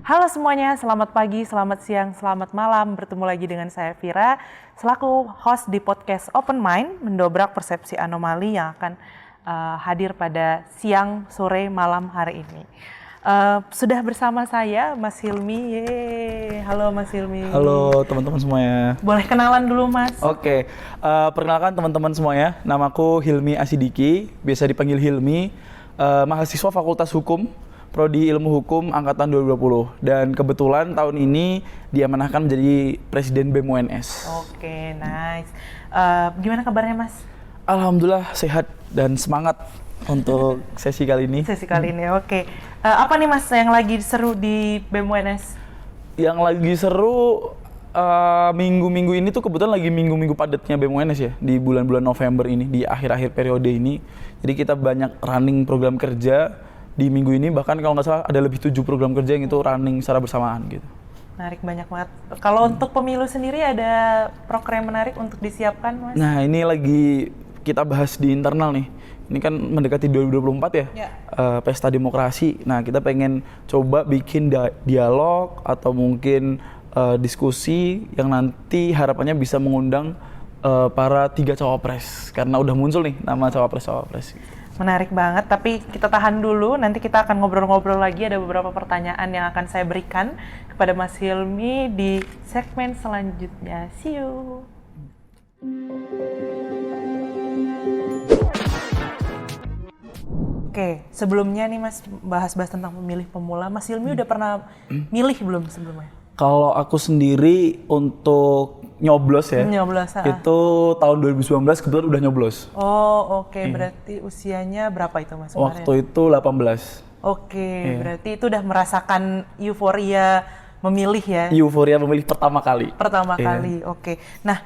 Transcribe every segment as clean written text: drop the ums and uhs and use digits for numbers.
Halo semuanya, selamat pagi, selamat siang, selamat malam. Bertemu lagi dengan saya Vira, selaku host di podcast Open Mind, mendobrak persepsi anomali yang akan hadir pada siang, sore, malam hari ini. Sudah bersama saya Mas Hilmi. Yeay. Halo Mas Hilmi. Halo teman-teman semuanya. Boleh kenalan dulu Mas? Oke, perkenalkan teman-teman semuanya. Namaku Hilmi Asidiki, biasa dipanggil Hilmi. Mahasiswa Fakultas Hukum, Prodi Ilmu Hukum Angkatan 2020. Dan kebetulan tahun ini diamanahkan menjadi Presiden BEM UNS. Oke, nice. Gimana kabarnya Mas? Alhamdulillah sehat dan semangat untuk sesi kali ini. Oke. Apa nih Mas yang lagi seru di BEM UNS? Yang lagi seru minggu-minggu ini tuh kebetulan lagi minggu-minggu padatnya BEM UNS ya, di bulan-bulan November ini, di akhir-akhir periode ini. Jadi kita banyak running program kerja di minggu ini, bahkan kalau nggak salah ada lebih 7 program kerja yang itu running secara bersamaan gitu. Menarik banyak banget. Kalau untuk pemilu sendiri ada program menarik untuk disiapkan Mas? Nah ini lagi kita bahas di internal nih. Ini kan mendekati 2024 ya, pesta demokrasi. Nah kita pengen coba bikin dialog atau mungkin diskusi yang nanti harapannya bisa mengundang para 3 cawapres. Karena udah muncul nih nama cawapres-cawapres. Menarik banget, tapi kita tahan dulu, nanti kita akan ngobrol-ngobrol lagi, ada beberapa pertanyaan yang akan saya berikan kepada Mas Hilmi di segmen selanjutnya. See you! Oke, sebelumnya nih Mas, bahas-bahas tentang pemilih pemula, Mas Hilmi udah pernah milih belum sebelumnya? Kalau aku sendiri untuk nyoblos ya, itu tahun 2019 kebetulan udah nyoblos. Oh oke. Berarti usianya berapa itu Mas? Waktu itu 18. Oke, berarti itu udah merasakan euforia memilih ya? Euforia memilih pertama kali. Pertama kali, oke. Nah,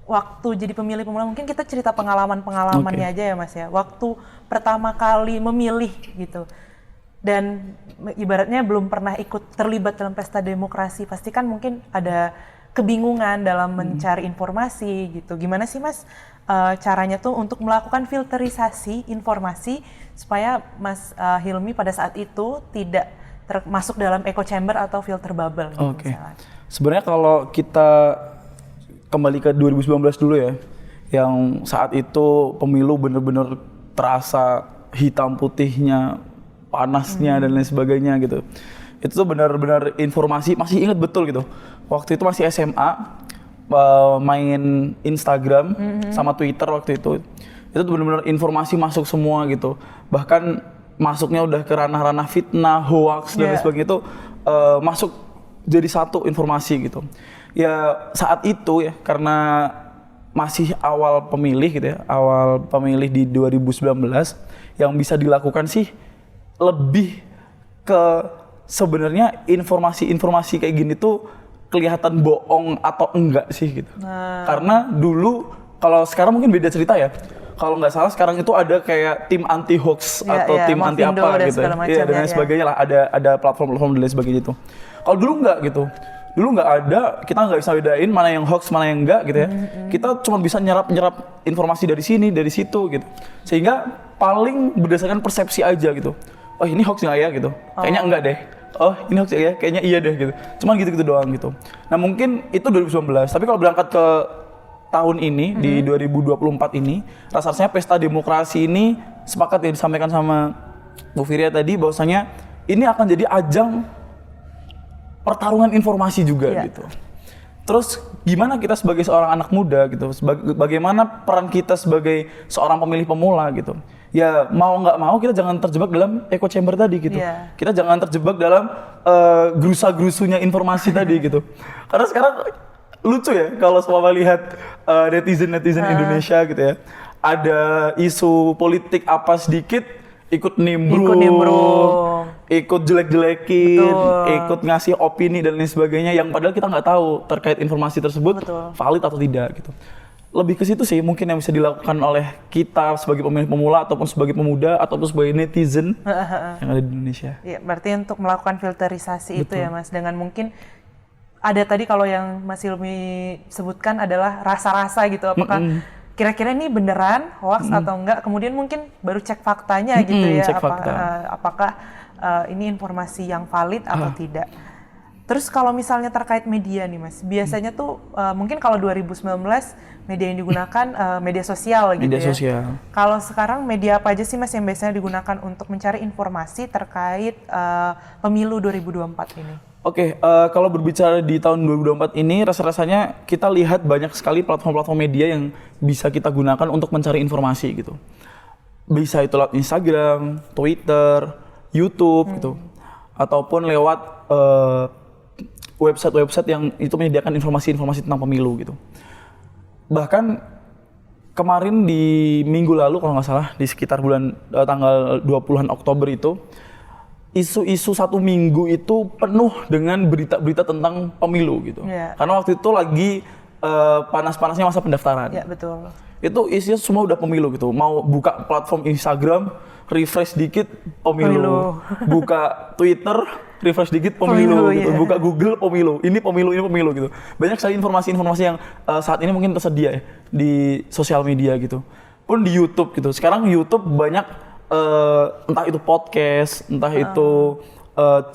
waktu jadi pemilih pemula, mungkin kita cerita pengalaman-pengalamannya aja ya Mas ya. Waktu pertama kali memilih gitu, dan ibaratnya belum pernah ikut terlibat dalam pesta demokrasi, pasti kan mungkin ada kebingungan dalam mencari informasi gitu. Gimana sih Mas caranya tuh untuk melakukan filterisasi informasi supaya Mas Hilmi pada saat itu tidak termasuk dalam echo chamber atau filter bubble gitu? Oke. Sebenarnya kalau kita kembali ke 2019 dulu ya, yang saat itu pemilu bener-bener terasa hitam putihnya, panasnya dan lain sebagainya gitu. Itu tuh benar-benar informasi, masih ingat betul gitu. Waktu itu masih SMA, main Instagram sama Twitter waktu itu. Itu tuh benar-benar informasi masuk semua gitu. Bahkan masuknya udah ke ranah-ranah fitnah, hoax dan lain sebagainya itu masuk jadi satu informasi gitu. Ya saat itu ya, karena masih awal pemilih gitu ya, awal pemilih di 2019, yang bisa dilakukan sih lebih ke sebenarnya informasi-informasi kayak gini tuh kelihatan bohong atau enggak sih gitu. Karena dulu, kalau sekarang mungkin beda cerita ya. Kalau nggak salah sekarang itu ada kayak tim anti hoax atau tim anti apa gitu ya. Iya, dan lain sebagainya lah, ada platform-platform dan lain sebagainya itu. Kalau dulu nggak gitu. Dulu nggak ada, kita nggak bisa bedain mana yang hoax, mana yang enggak gitu ya. Kita cuma bisa nyerap informasi dari sini, dari situ gitu. Sehingga paling berdasarkan persepsi aja gitu. Oh ini hoax nggak ya gitu? Kayaknya enggak deh. Oh ini hoax ya? Kayaknya iya deh gitu. Cuman gitu-gitu doang gitu. Nah mungkin itu 2019, tapi kalau berangkat ke tahun ini, di 2024 ini, rasanya pesta demokrasi ini sepakat ya disampaikan sama Bu Firia tadi, bahwasanya ini akan jadi ajang pertarungan informasi juga gitu. Terus gimana kita sebagai seorang anak muda gitu, bagaimana peran kita sebagai seorang pemilih pemula gitu. Ya mau nggak mau kita jangan terjebak dalam echo chamber tadi gitu. Kita jangan terjebak dalam gerusa-gerusunya informasi tadi gitu. Karena sekarang lucu ya kalau semua lihat netizen Indonesia gitu ya. Ada isu politik apa sedikit ikut nimbrung, ikut jelek-jelekin, ikut ngasih opini dan lain sebagainya yang padahal kita nggak tahu terkait informasi tersebut valid atau tidak gitu. Lebih ke situ sih mungkin yang bisa dilakukan oleh kita sebagai pemilih pemula ataupun sebagai pemuda ataupun sebagai netizen yang ada di Indonesia. Iya, berarti untuk melakukan filterisasi itu ya Mas, dengan mungkin ada tadi kalau yang Mas Hilmi sebutkan adalah rasa-rasa gitu, apakah kira-kira ini beneran hoax atau enggak, kemudian mungkin baru cek faktanya gitu ya, cek fakta. Apakah ini informasi yang valid atau tidak. Terus kalau misalnya terkait media nih Mas, biasanya tuh mungkin kalau 2019 media yang digunakan media sosial gitu Media ya. sosial. Kalau sekarang media apa aja sih Mas yang biasanya digunakan untuk mencari informasi terkait pemilu 2024 ini? Oke, kalau berbicara di tahun 2024 ini, rasa-rasanya kita lihat banyak sekali platform-platform media yang bisa kita gunakan untuk mencari informasi gitu. Bisa itu lewat Instagram, Twitter, YouTube gitu, ataupun lewat website-website yang itu menyediakan informasi-informasi tentang pemilu gitu. Bahkan kemarin di minggu lalu kalau nggak salah di sekitar bulan tanggal 20-an Oktober itu, isu-isu satu minggu itu penuh dengan berita-berita tentang pemilu gitu. Yeah. Karena waktu itu lagi panas-panasnya masa pendaftaran. Ya betul. Itu isinya semua udah pemilu gitu. Mau buka platform Instagram, refresh dikit pemilu. Buka Twitter, refresh dikit pemilu gitu. Iya. Buka Google pemilu. Ini pemilu gitu. Banyak sekali informasi-informasi yang saat ini mungkin tersedia ya di sosial media gitu. Pun di YouTube gitu. Sekarang YouTube banyak entah itu podcast, entah itu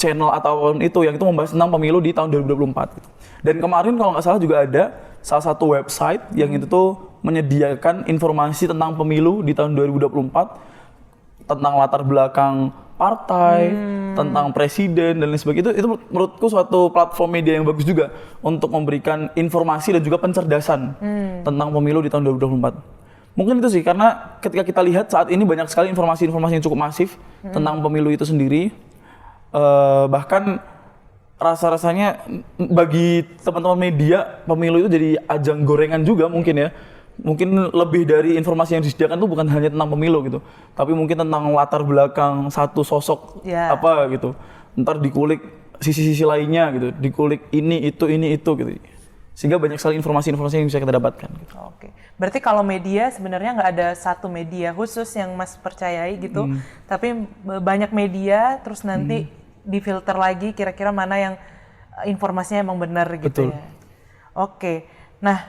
channel ataupun itu yang itu membahas tentang pemilu di tahun 2024 gitu. Dan kemarin kalau nggak salah juga ada salah satu website yang itu tuh menyediakan informasi tentang pemilu di tahun 2024, tentang latar belakang partai, tentang presiden dan lain sebagainya. Itu menurutku suatu platform media yang bagus juga untuk memberikan informasi dan juga pencerdasan tentang pemilu di tahun 2024. Mungkin itu sih, karena ketika kita lihat saat ini banyak sekali informasi-informasi yang cukup masif tentang pemilu itu sendiri. Bahkan rasa-rasanya bagi teman-teman media, pemilu itu jadi ajang gorengan juga mungkin ya. Mungkin lebih dari informasi yang disediakan itu bukan hanya tentang pemilu gitu, tapi mungkin tentang latar belakang satu sosok apa gitu. Ntar dikulik sisi-sisi lainnya gitu, dikulik ini itu gitu. Sehingga banyak sekali informasi-informasi yang bisa kita dapatkan. Gitu. Oke, berarti kalau media sebenarnya nggak ada satu media khusus yang Mas percayai gitu, tapi banyak media, terus nanti difilter lagi kira-kira mana yang informasinya emang benar gitu. Betul. Ya. Oke, nah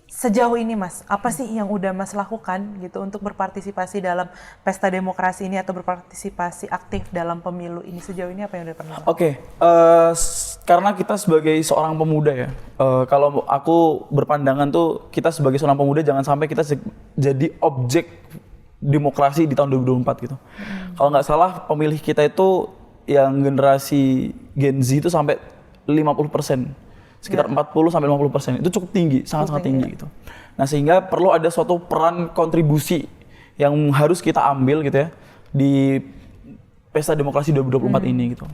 sejauh ini Mas, apa sih yang udah Mas lakukan gitu untuk berpartisipasi dalam pesta demokrasi ini atau berpartisipasi aktif dalam pemilu ini? Sejauh ini apa yang udah pernah? Oke, karena kita sebagai seorang pemuda ya, kalau aku berpandangan tuh kita sebagai seorang pemuda jangan sampai kita jadi objek demokrasi di tahun 2024 gitu. Kalau nggak salah pemilih kita itu yang generasi Gen Z itu sampai 50%. Sekitar 40-50%, itu cukup tinggi, sangat-sangat tinggi gitu. Nah sehingga perlu ada suatu peran kontribusi yang harus kita ambil gitu ya di pesta demokrasi 2024 ini gitu.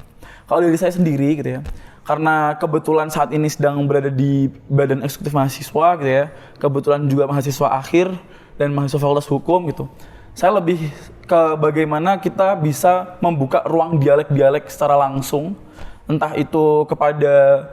Kalau dari saya sendiri gitu ya, karena kebetulan saat ini sedang berada di Badan Eksekutif Mahasiswa gitu ya, kebetulan juga mahasiswa akhir dan mahasiswa Fakultas Hukum gitu. Saya lebih ke bagaimana kita bisa membuka ruang dialek-dialek secara langsung, entah itu kepada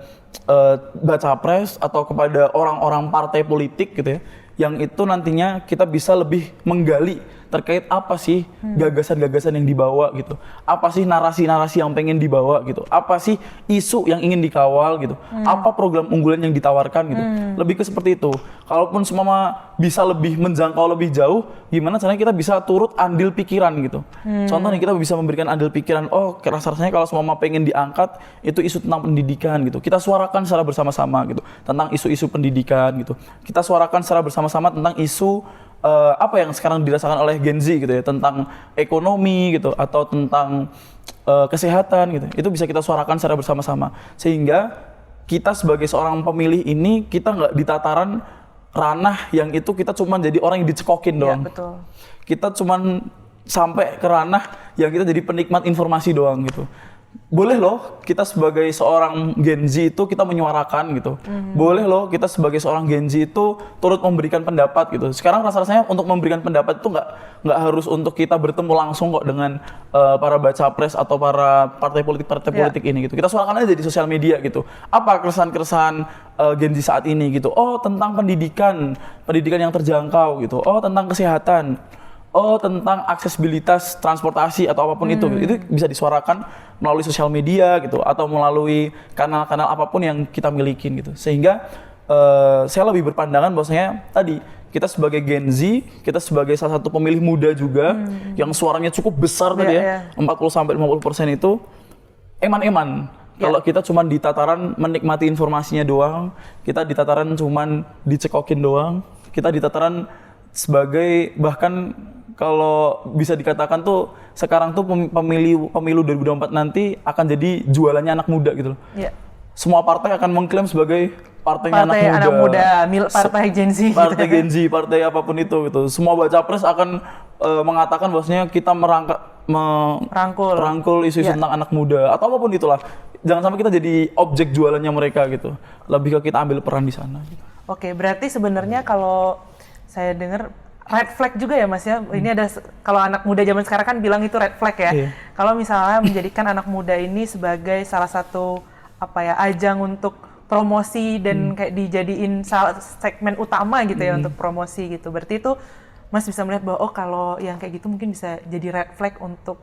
baca pres atau kepada orang-orang partai politik gitu ya, yang itu nantinya kita bisa lebih menggali terkait apa sih gagasan-gagasan yang dibawa gitu, apa sih narasi-narasi yang pengen dibawa gitu, apa sih isu yang ingin dikawal gitu, apa program unggulan yang ditawarkan gitu, lebih ke seperti itu. Kalaupun semua bisa lebih menjangkau lebih jauh, gimana caranya kita bisa turut andil pikiran gitu. Contohnya kita bisa memberikan andil pikiran, oh rasa-rasanya kalau semua pengen diangkat itu isu tentang pendidikan gitu, kita suarakan secara bersama-sama gitu tentang isu-isu pendidikan gitu, kita suarakan secara bersama-sama tentang isu apa yang sekarang dirasakan oleh Gen Z gitu ya, tentang ekonomi gitu atau tentang kesehatan gitu, itu bisa kita suarakan secara bersama-sama sehingga kita sebagai seorang pemilih ini kita nggak di tataran ranah yang itu kita cuma jadi orang yang dicekokin doang. Ya, betul. Kita cuma sampai ke ranah yang kita jadi penikmat informasi doang gitu. Boleh loh kita sebagai seorang Gen Z itu kita menyuarakan gitu. Boleh loh kita sebagai seorang Gen Z itu turut memberikan pendapat gitu. Sekarang rasa-rasanya untuk memberikan pendapat itu nggak harus untuk kita bertemu langsung kok dengan para baca pres atau para partai politik ini gitu. Kita suarakan aja di sosial media gitu. Apa keresahan-keresahan Gen Z saat ini gitu. Oh tentang pendidikan yang terjangkau gitu. Oh tentang kesehatan. Oh tentang aksesibilitas transportasi atau apapun itu bisa disuarakan melalui sosial media gitu atau melalui kanal-kanal apapun yang kita milikin gitu. Sehingga saya lebih berpandangan bahwasanya tadi kita sebagai Gen Z, kita sebagai salah satu pemilih muda juga yang suaranya cukup besar tadi ya, 40-50% itu eman-eman Kalau kita cuman di tataran menikmati informasinya doang, kita di tataran cuman dicekokin doang, kita di tataran sebagai bahkan kalau bisa dikatakan tuh sekarang tuh pemilu 2024 nanti akan jadi jualannya anak muda gitu loh. Iya. Semua partai akan mengklaim sebagai partainya Partai anak muda, partai Gen Z. partai gitu. Gen Z, partai apapun itu gitu. Semua baca pres akan mengatakan bahwasanya kita merangkul isu-isu tentang anak muda atau apapun itulah. Jangan sampai kita jadi objek jualannya mereka gitu. Lebih ke kita ambil peran di sana. Gitu. Oke, berarti sebenarnya kalau saya dengar red flag juga ya Mas ya. Ini ada kalau anak muda zaman sekarang kan bilang itu red flag ya. Iya. Kalau misalnya menjadikan anak muda ini sebagai salah satu ajang untuk promosi dan kayak dijadiin segmen utama gitu ya untuk promosi gitu. Berarti itu Mas bisa melihat bahwa kalau yang kayak gitu mungkin bisa jadi red flag untuk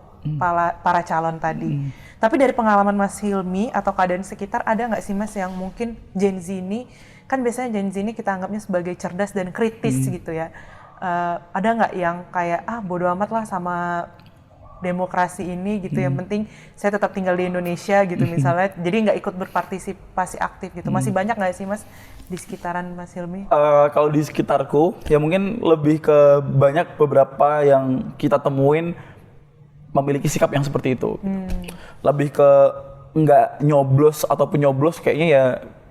para calon tadi. Tapi dari pengalaman Mas Hilmi atau keadaan sekitar ada nggak sih Mas yang mungkin Gen Z ini, kan biasanya Gen Z ini kita anggapnya sebagai cerdas dan kritis gitu ya. Ada nggak yang kayak bodo amat lah sama demokrasi ini gitu, yang penting saya tetap tinggal di Indonesia gitu misalnya, jadi nggak ikut berpartisipasi aktif gitu. Masih banyak nggak sih Mas di sekitaran Mas Hilmi? Kalau di sekitarku ya mungkin lebih ke banyak beberapa yang kita temuin memiliki sikap yang seperti itu. Lebih ke nggak nyoblos ataupun nyoblos kayaknya ya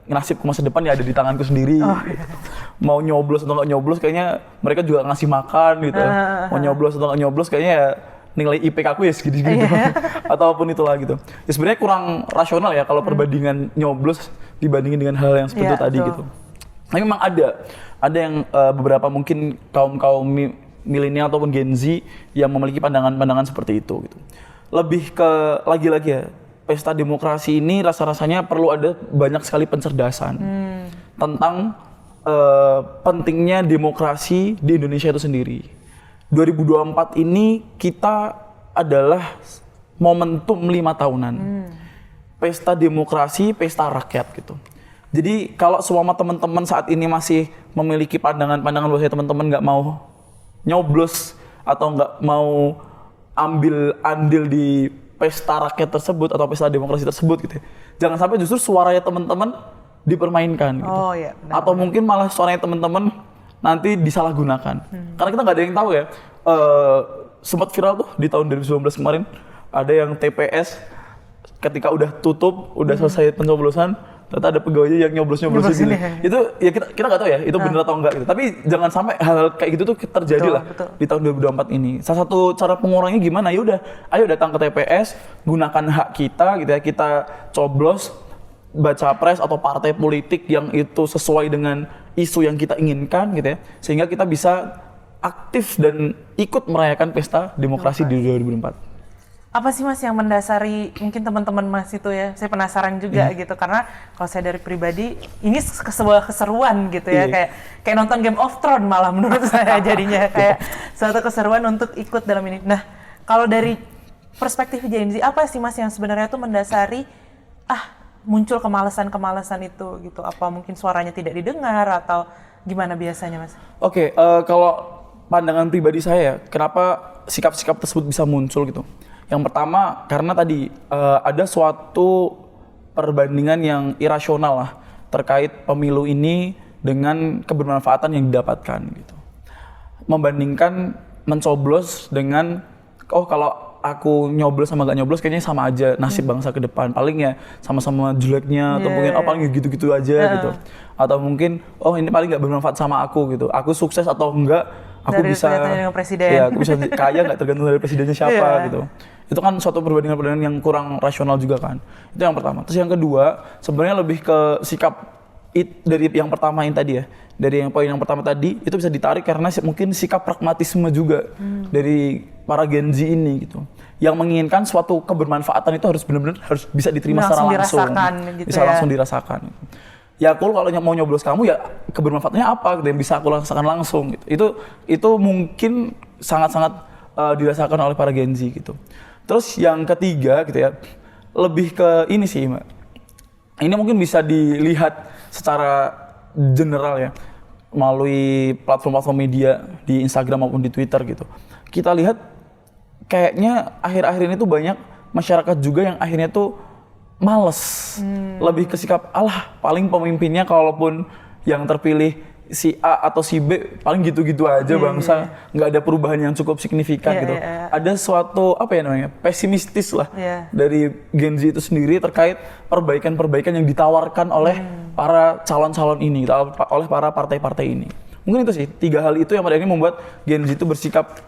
nasibku masa depan ya ada di tanganku sendiri. Gitu. Mau nyoblos atau nggak nyoblos kayaknya mereka juga ngasih makan gitu. Mau nyoblos atau nggak nyoblos kayaknya ya nilai IPK aku ya segitu-segitu ataupun itulah gitu. Ya sebenarnya kurang rasional ya kalau perbandingan nyoblos dibandingin dengan hal yang seperti itu tadi gitu. Tapi memang ada yang beberapa mungkin kaum milenial ataupun Gen Z yang memiliki pandangan-pandangan seperti itu gitu. Lebih ke lagi-lagi ya, pesta demokrasi ini rasa-rasanya perlu ada banyak sekali pencerdasan tentang pentingnya demokrasi di Indonesia itu sendiri. 2024 ini kita adalah momentum 5 tahunan. Pesta demokrasi, pesta rakyat gitu. Jadi kalau semua teman-teman saat ini masih memiliki pandangan-pandangan bahwa teman-teman nggak mau nyoblos atau nggak mau ambil andil di pesta rakyat tersebut atau pesta demokrasi tersebut gitu ya. Jangan sampai justru suaranya teman-teman dipermainkan gitu. Iya, atau mungkin malah suaranya teman-teman nanti disalahgunakan. Karena kita nggak ada yang tahu ya. Sempat viral tuh di tahun 2019 kemarin ada yang TPS ketika udah tutup, udah selesai pencoblosan, ternyata ada pegawainya yang nyoblos-nyoblos gitu. Itu ya kita nggak tahu ya itu benar atau enggak gitu. Tapi jangan sampai hal kayak gitu tuh terjadi lah di tahun 2024 ini. Salah satu cara pengurangnya gimana? Ya udah, ayo datang ke TPS, gunakan hak kita gitu ya. Kita coblos baca pres atau partai politik yang itu sesuai dengan isu yang kita inginkan gitu ya. Sehingga kita bisa aktif dan ikut merayakan pesta demokrasi di 2024. Apa sih Mas yang mendasari mungkin teman-teman Mas itu ya? Saya penasaran juga gitu, karena kalau saya dari pribadi ini sebuah keseruan gitu ya, kayak nonton Game of Thrones malah menurut saya jadinya kayak suatu keseruan untuk ikut dalam ini. Nah, kalau dari perspektif Gen Z, apa sih Mas yang sebenarnya tuh mendasari muncul kemalasan itu gitu? Apa mungkin suaranya tidak didengar atau gimana biasanya Mas? Oke, kalau pandangan pribadi saya, kenapa sikap-sikap tersebut bisa muncul gitu? Yang pertama, karena tadi ada suatu perbandingan yang irasional lah terkait pemilu ini dengan kebermanfaatan yang didapatkan gitu. Membandingkan mencoblos dengan, kalau aku nyoblos sama gak nyoblos kayaknya sama aja nasib bangsa ke depan. Paling ya sama-sama jeleknya atau mungkin paling gitu-gitu aja gitu. Atau mungkin ini paling gak bermanfaat sama aku gitu. Aku sukses atau enggak, aku dari bisa presiden. Ya, aku bisa kaya nggak tergantung dari presidennya siapa gitu. Itu kan suatu perbandingan yang kurang rasional juga kan. Itu yang pertama. Terus yang kedua, sebenarnya lebih ke sikap dari yang pertama yang tadi ya. Dari yang poin yang pertama tadi itu bisa ditarik karena mungkin sikap pragmatisme juga dari para Gen Z ini gitu. Yang menginginkan suatu kebermanfaatan itu harus benar-benar harus bisa diterima secara langsung. Gitu bisa langsung dirasakan. Ya aku kalau mau nyoblos kamu ya kebermanfaatannya apa gitu yang bisa aku rasakan langsung gitu. Itu mungkin sangat-sangat dirasakan oleh para Gen Z gitu. Terus yang ketiga gitu ya, lebih ke ini sih Mbak. Ini mungkin bisa dilihat secara general ya melalui platform-platform media di Instagram maupun di Twitter gitu. Kita lihat kayaknya akhir-akhir ini tuh banyak masyarakat juga yang akhirnya tuh males. Lebih ke sikap, alah paling pemimpinnya kalaupun yang terpilih si A atau si B paling gitu-gitu aja bangsa, nggak ada perubahan yang cukup signifikan gitu. Ada suatu apa ya namanya, pesimistis lah dari Gen Z itu sendiri terkait perbaikan-perbaikan yang ditawarkan oleh para calon-calon ini, oleh para partai-partai ini. Mungkin itu sih, 3 hal itu yang pada akhirnya membuat Gen Z itu bersikap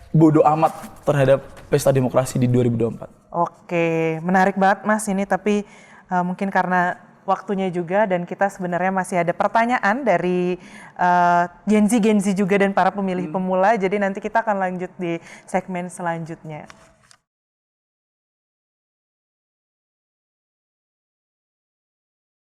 bodoh amat terhadap pesta demokrasi di 2024. Oke, menarik banget Mas ini, tapi mungkin karena waktunya juga dan kita sebenarnya masih ada pertanyaan dari Gen Z juga dan para pemilih pemula, jadi nanti kita akan lanjut di segmen selanjutnya.